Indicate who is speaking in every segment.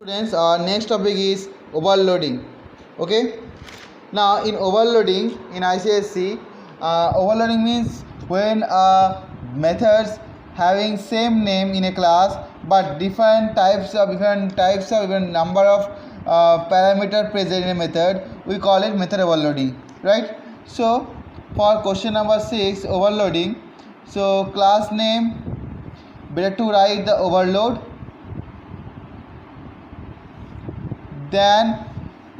Speaker 1: Students, our next topic is overloading. Okay. Now, in overloading in ICSC, overloading means when methods having same name in a class but different number of parameter present in a method, we call it method overloading, right? So, for question number 6, overloading. So, class name, better to write the overload. Then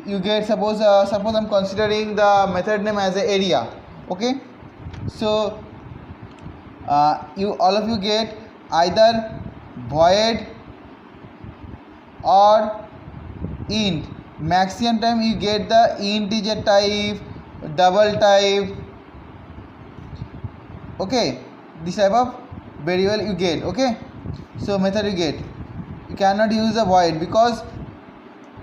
Speaker 1: you get suppose I'm considering the method name as a area. Okay, so you all of you get either void or int. Maximum time you get the integer type, double type. Okay, this type of variable you get. Okay, so method you get. You cannot use the void because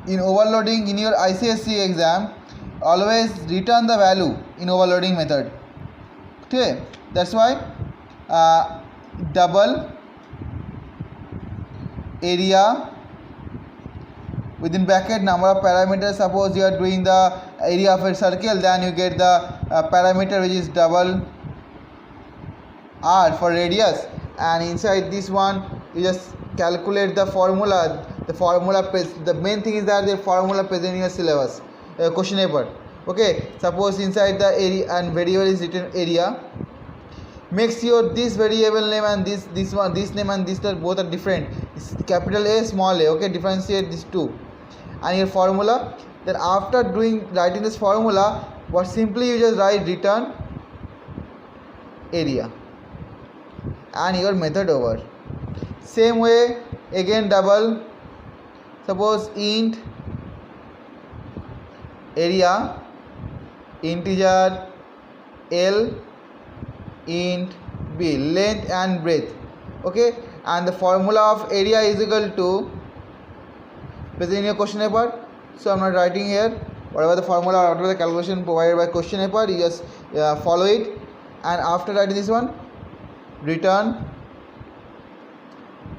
Speaker 1: in overloading in your ICSC exam always return the value in overloading method. Okay, that's why double area within bracket number of parameters. Suppose you are doing the area of a circle, then you get the parameter which is double r for radius, and inside this one you just calculate the formula. The main thing is that the formula present in your syllabus question paper. Okay, suppose inside the area and variable is written area, make sure this variable name and this name and this both are different. It's capital A, small a. Okay, differentiate these two and your formula. Then after writing this formula, what simply you just write return area and your method over. Same way again double. Suppose int area integer L int B length and breadth. Okay, and the formula of area is equal to present in your question paper. So I'm not writing here. Whatever the formula or whatever the calculation provided by question paper, you just follow it, and after writing this one, return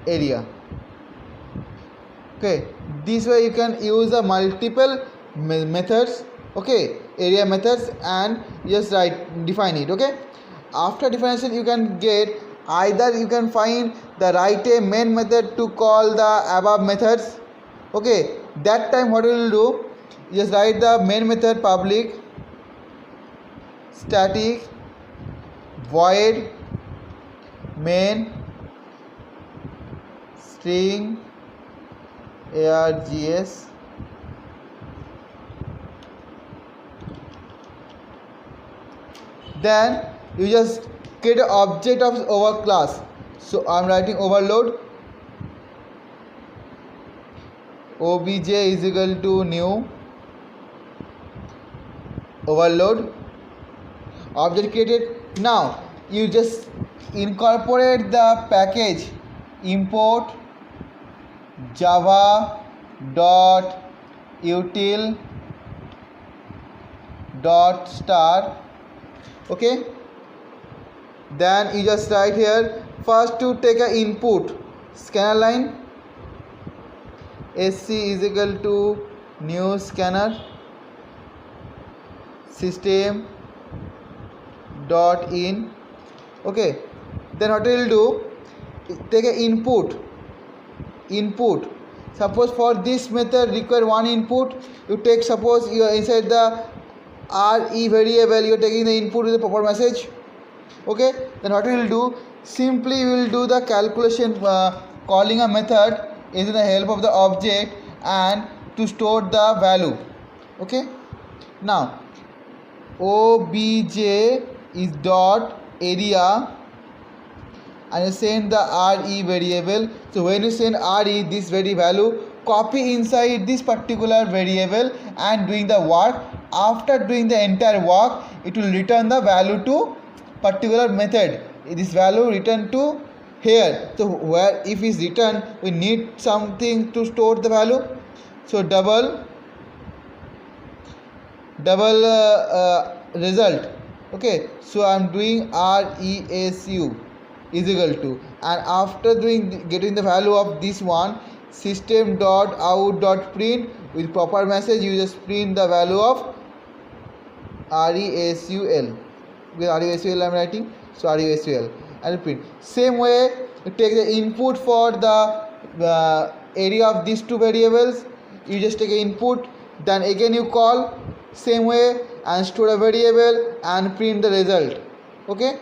Speaker 1: area. Okay, this way you can use the multiple methods. Okay, area methods, and just define it. Okay, after definition you can get either you can find the write a main method to call the above methods. Okay, that time what we will do, just write the main method public static void main string args, then you just get an object of over class. So I'm writing overload obj is equal to new overload object created. Now you just incorporate the package import java dot util dot star. Okay, then you just write here first to take a input scanner line sc is equal to new scanner system dot in. Okay, then what you will do, take a input. Suppose for this method require one input, you take, suppose you are inside the re variable, you are taking the input with the proper message. Okay, then what we will do, simply we will do the calculation calling a method using the help of the object and to store the value. Okay, now obj is dot area and you send the re variable. So when you send re, this very value copy inside this particular variable and doing the work. After doing the entire work, it will return the value to particular method. This value return to here. So where if is returned, we need something to store the value. So double result. Okay, so I'm doing resu is equal to, and after getting the value of this one, system.out.print with proper message. You just print the value of RESUL. With RESUL I am writing, so RESUL and print. Same way, you take the input for the area of these two variables. You just take an input, then again you call same way and store a variable and print the result. Okay,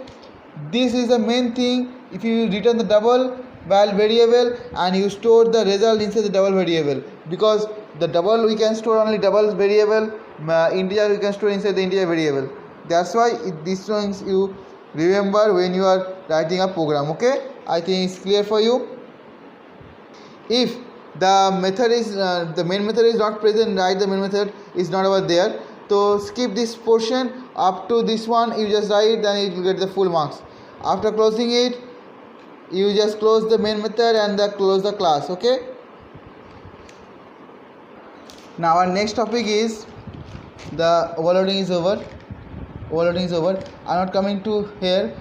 Speaker 1: this is the main thing. If you return the double val variable and you store the result inside the double variable, because the double we can store only double variable, integer we can store inside the integer variable. That's why these things you remember when you are writing a program. Okay, I think it's clear for you. If the method is the main method is not present, write the main method is not over there. So skip this portion up to this one, you just write, then you will get the full marks. After closing it, you just close the main method and close the class. Okay, now our next topic is the overloading is over. Overloading is over. I'm not coming to here.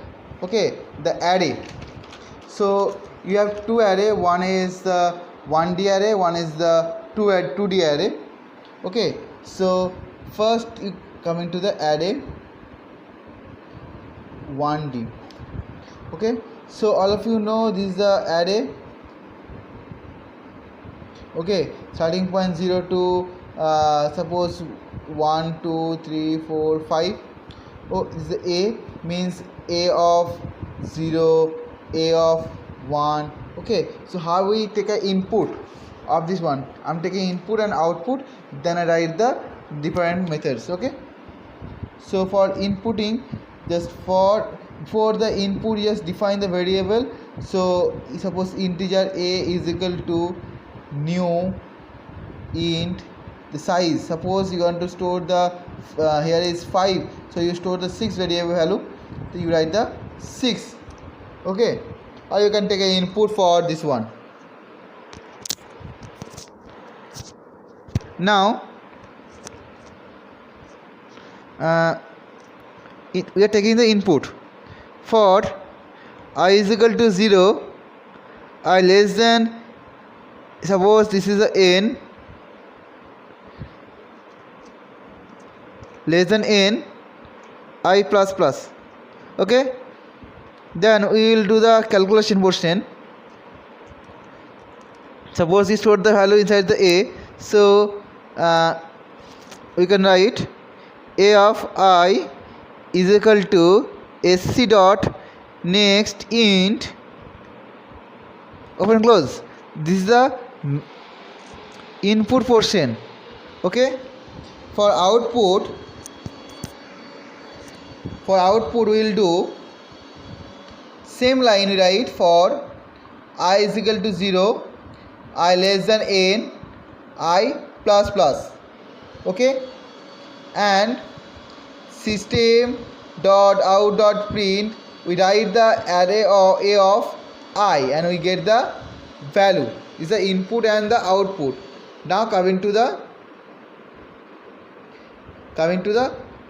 Speaker 1: Okay, the array. So you have two array, one is the 1D array, one is the 2D array. Okay, so first you come into the array 1D. Okay, so all of you know this is the array. Okay, starting point 0 to suppose 1 2 3 4 5. Oh, this is the A, means A of 0, A of 1. Okay, so how we take an input of this one? I'm taking input and output, then I write the different methods. Okay, so for inputting, just for the input, just define the variable. So suppose integer A is equal to new int the size. Suppose you want to store the here is 5, so you store the 6 variable value, so you write the 6. Okay, or you can take an input for this one. Now we are taking the input for I is equal to 0, I less than, suppose this is a n, less than n, I plus plus. Okay, then we will do the calculation portion. Suppose we store the value inside the A, so we can write A of I is equal to sc dot next int open close. This is the input portion. Okay, for output we will do same line, right? For I is equal to 0, I less than n, I plus plus. Okay, and system dot out dot print, we write the array of A of I and we get the value. Is the input and the output. Now coming to the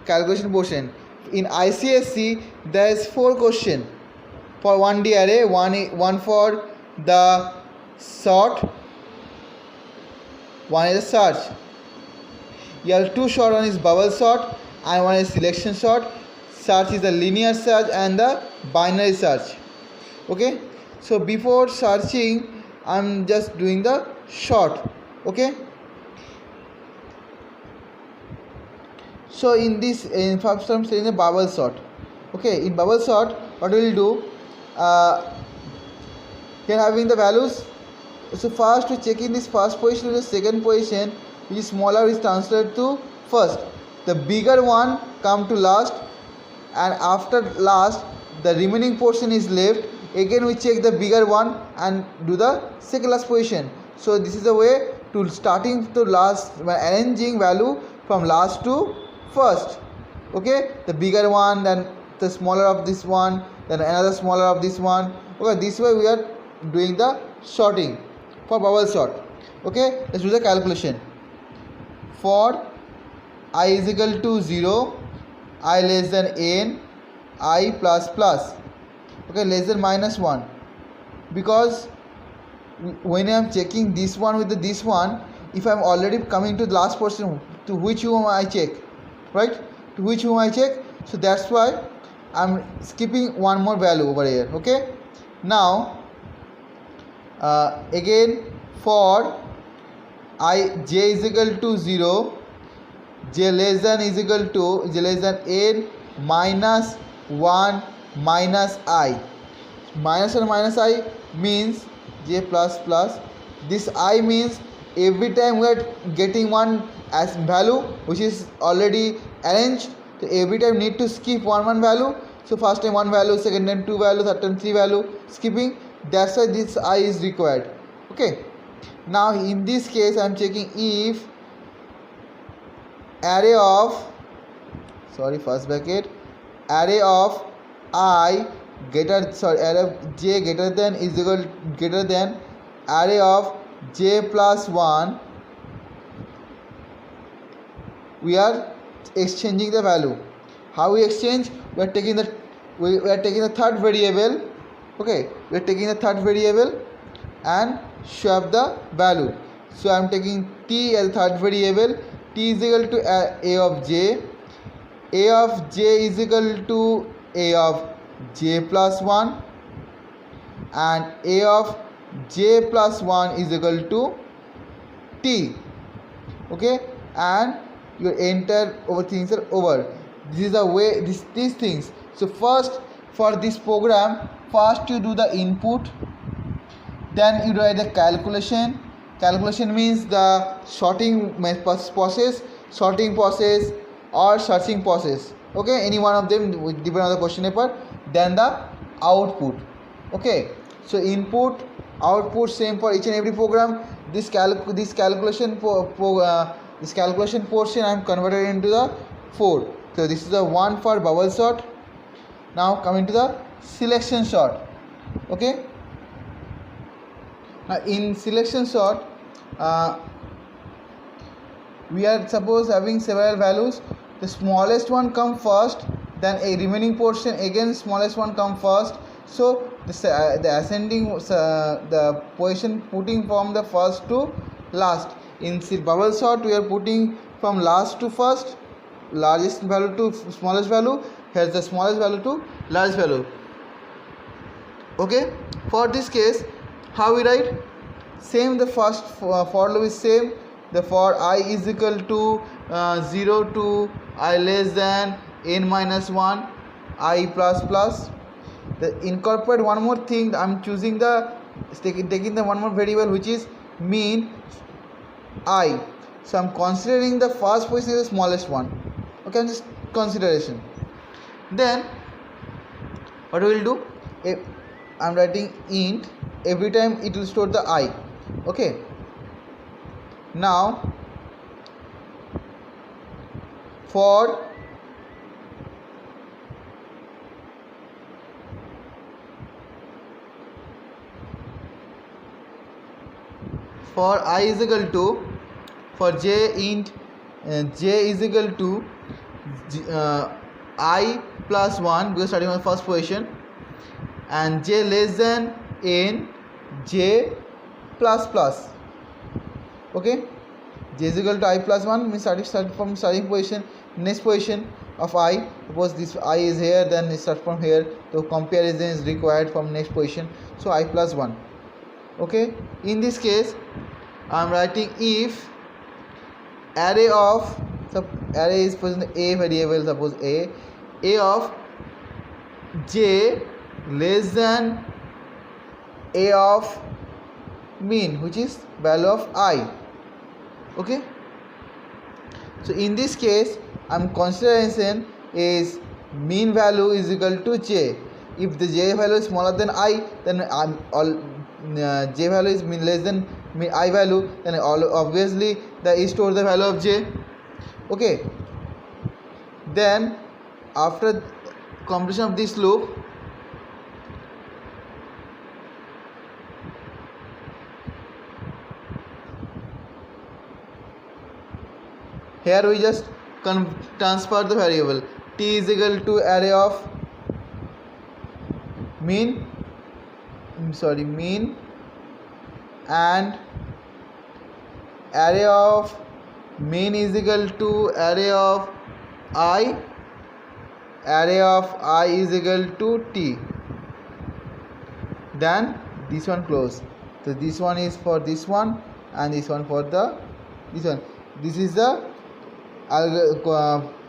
Speaker 1: calculation portion. In ICSE there is 4 questions for 1D array, one for the sort, one is a search. You have 2 sort, one is bubble sort and one is selection sort. Search is the linear search and the binary search. Okay, so before searching I'm just doing the sort. Okay, so in this, in first I'm saying the bubble sort. Okay, in bubble sort what we will do, here having the values. So first we check in this first position to the second position, which is smaller is transferred to first. The bigger one come to last, and after last the remaining portion is left. Again we check the bigger one and do the second last position. So this is the way to starting to last, arranging value from last to first. Okay, the bigger one, then the smaller of this one, then another smaller of this one. Okay, this way we are doing the sorting for bubble sort. Okay, let's do the calculation. For I is equal to 0, I less than n, I plus plus. Okay, less than minus 1, because when I am checking this one with this one, if I am already coming to the last person, to which whom I check, right? To which whom I check. So that's why I'm skipping one more value over here. Okay. Now again, for I j is equal to 0, j less than is equal to j less than n minus 1 minus I. Minus and minus I means j plus plus. This I means every time we are getting one as value which is already arranged, so every time need to skip one value. So first time one value, second time two value, third time three value, skipping. That's why this I is required. Okay. Now in this case I am checking if array of first bracket array of I array of j greater than is equal greater than array of j plus 1, we are exchanging the value. How we exchange? We are taking the third variable. Okay, we are taking the third variable and swap the value. So I am taking t as third variable. T is equal to a of j. A of j is equal to a of j plus 1, and a of j plus 1 is equal to t. Okay, and your entire things are over. This is the way these things. So first, for this program, first you do the input, then you do the calculation. Calculation means the sorting process or searching process. Okay, any one of them depend on the question paper. Then the output. Okay, so input, output, same for each and every program. This calculation portion I am converted into the 4. So this is the one for bubble sort. Now coming to the selection sort. Okay. Now in selection sort, we are suppose having several values. The smallest one come first, then a remaining portion again smallest one come first. So the ascending the position putting from the first to last. In bubble sort we are putting from last to first, largest value to smallest value. Here's the smallest value to largest value. Okay, for this case how we write? Same, the first for loop is same. The for I is equal to 0 to I less than n minus 1 I plus plus. The incorporate one more thing, I am choosing the taking the one more variable which is mean I. So I am considering the first position is the smallest one. Okay, just consideration. Then what we will do? I am writing int, every time it will store the I. Okay. Now for I is equal to, for j int j is equal to I plus 1 because starting from the first position, and j less than n j plus plus. Okay, j is equal to I plus 1 means start from starting position, next position of I. Suppose this I is here, then it start from here. So comparison is required from next position. So I plus 1. Okay, in this case I am writing if array of array is present a variable, suppose a of j less than a of mean, which is value of I. Okay, so in this case I am consideration is mean value is equal to j. If the j value is smaller than I, then j value is less than I value, then obviously the store the value of j. Okay, then after completion of this loop, here we just transfer the variable. T is equal to array of mean and array of min is equal to array of I is equal to t, then this one close. So this one is for this one and this one for the this one. This is the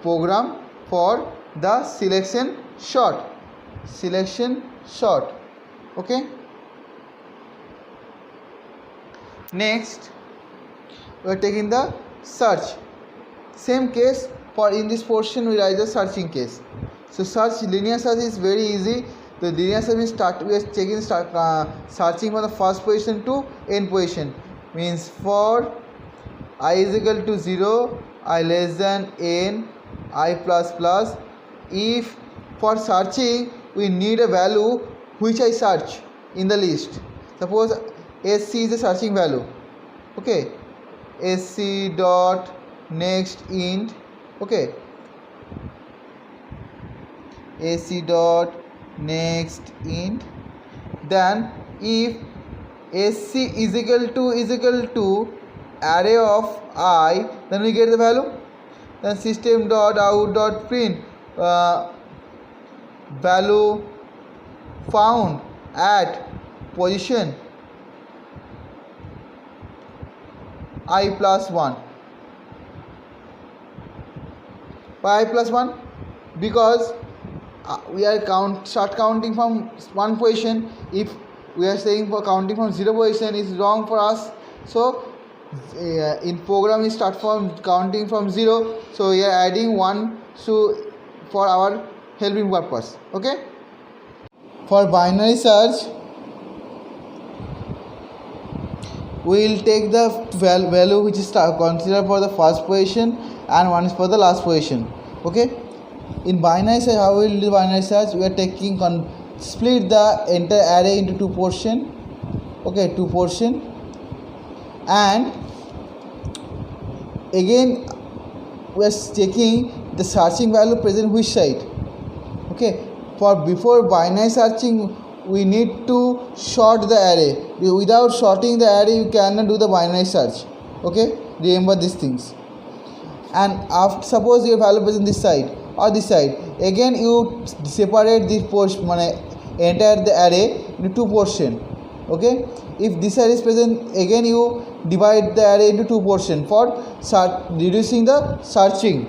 Speaker 1: program for the selection sort. Okay. Next we are taking the search. Same case, for in this portion we write the searching case. So linear search is very easy. The linear search we are checking searching from the first position to end position. Means for I is equal to 0, I less than n, I plus plus. If for searching we need a value which I search in the list. Suppose sc is the searching value. Okay, sc dot next int. Okay, sc dot next int. Then if sc is equal to array of I, then we get the value. Then system dot out dot print value found at position I plus 1. Why I plus 1? Because we are start counting from one position. If we are saying for counting from 0 position is wrong for us. So in program we start from counting from 0. So we are adding 1 for our helping purpose. Okay. For binary search, we will take the value which is considered for the first position and one is for the last position. Okay. In binary search, how we will do binary search? We are taking split the entire array into 2 portion. Okay, 2 portion, and again we are checking the searching value present which side. Okay, for before binary searching we need to sort the array. Without sorting the array you cannot do the binary search. Okay, remember these things. And after suppose your value present this side or this side, again you separate this portion, entire the array into 2 portion. Okay, if this side is present, again you divide the array into 2 portion for reducing the searching.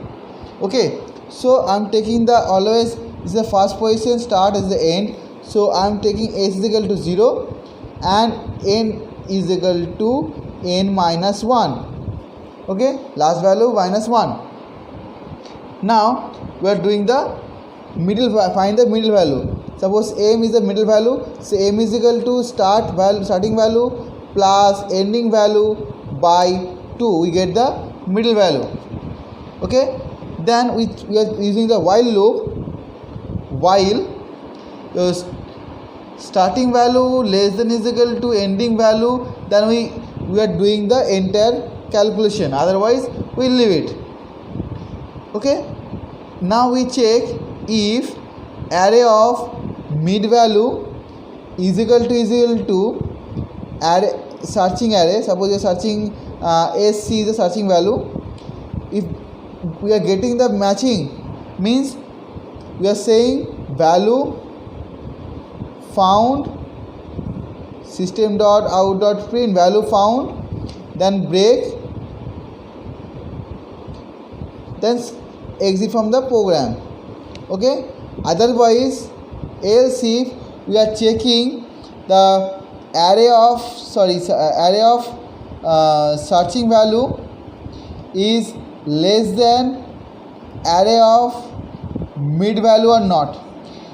Speaker 1: Okay, so I am taking the always is the first position, start is the end. So I am taking s is equal to 0 and n is equal to n minus 1. Okay, last value minus 1. Now we are doing the find the middle value. Suppose m is the middle value, so m is equal to starting value plus ending value by 2. We get the middle value. Okay, then we are using the while loop. While starting value less than is equal to ending value, then we are doing the entire calculation, otherwise we will leave it. Okay, now we check if array of mid value is equal to array searching array. Suppose you are searching sc is the searching value. If we are getting the matching, means we are saying value found system dot out dot print value found, then break, then exit from the program. Okay, otherwise else if we are checking the array of searching value is less than array of mid value or not.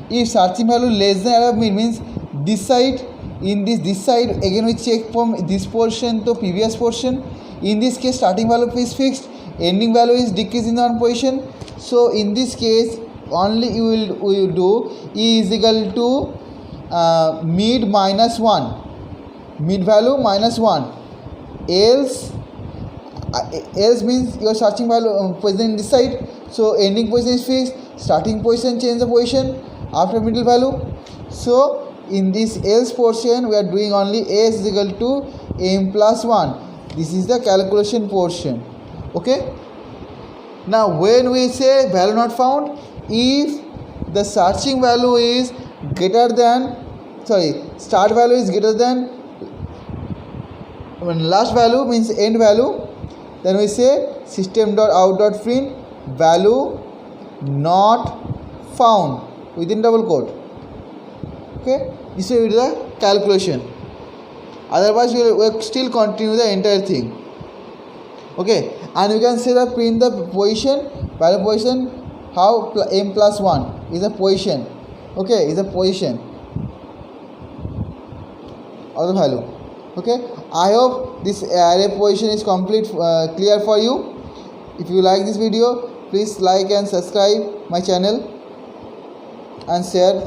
Speaker 1: If searching value less than array of mid means this side, in this side again we check from this portion to previous portion. In this case starting value is fixed, ending value is decreasing in one position. So in this case only we will do e is equal to mid minus 1, mid value minus 1. Else means your searching value present in this side, so ending position is fixed, starting position change the position after middle value. So in this else portion we are doing only a is equal to m plus 1. This is the calculation portion. Okay. Now when we say value not found, if the searching value is greater than, start value is greater than, when last value means end value, then we say system.out.print value not found within double quote. Okay, this will be the calculation. Otherwise we will still continue the entire thing. Okay, and we can say that print the position, value position, how m plus 1 is a position. Okay, is a position of the value. Okay, I hope this array position is clear for you. If you like this video, please like and subscribe my channel and share